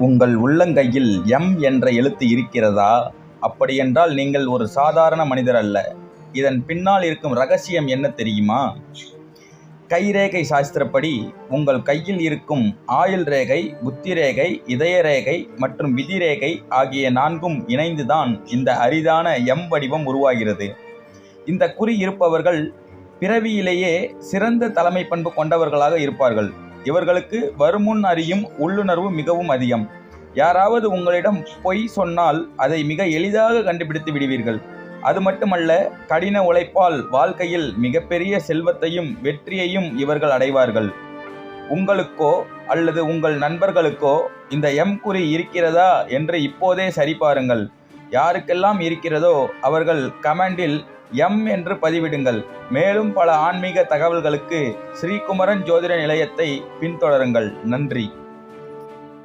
உங்கள் உள்ளங்கையில் எம் என்ற எழுத்து இருக்கிறதா? அப்படியென்றால் நீங்கள் ஒரு சாதாரண மனிதர் அல்ல. இதன் பின்னால் இருக்கும் ரகசியம் என்ன தெரியுமா? கைரேகை சாஸ்திரப்படி உங்கள் கையில் இருக்கும் ஆயுள் ரேகை, புத்தி ரேகை, இதய ரேகை மற்றும் விதி ரேகை ஆகிய 4ம் இணைந்துதான் இந்த அரிதான எம் வடிவம் உருவாகிறது. இந்த குறி இருப்பவர்கள் பிறவியிலேயே சிறந்த தலைமை பண்பு கொண்டவர்களாக இருப்பார்கள். இவர்களுக்கு வருமுன் அறியும் உள்ளுணர்வு மிகவும் அதிகம். யாராவது உங்களிடம் பொய் சொன்னால் அதை மிக எளிதாக கண்டுபிடித்து விடுவீர்கள். அது மட்டுமல்ல, கடின உழைப்பால் வாழ்க்கையில் மிகப்பெரிய செல்வத்தையும் வெற்றியையும் இவர்கள் அடைவார்கள். உங்களுக்கோ அல்லது உங்கள் நண்பர்களுக்கோ இந்த எம் குறி இருக்கிறதா என்று இப்போதே சரிபாருங்கள். யாருக்கெல்லாம் இருக்கிறதோ அவர்கள் கமெண்டில் எம் என்று பதிவிடுங்கள். மேலும் பல ஆன்மீக தகவல்களுக்கு ஸ்ரீகுமரன் ஜோதிட நிலையத்தை பின்தொடருங்கள். நன்றி.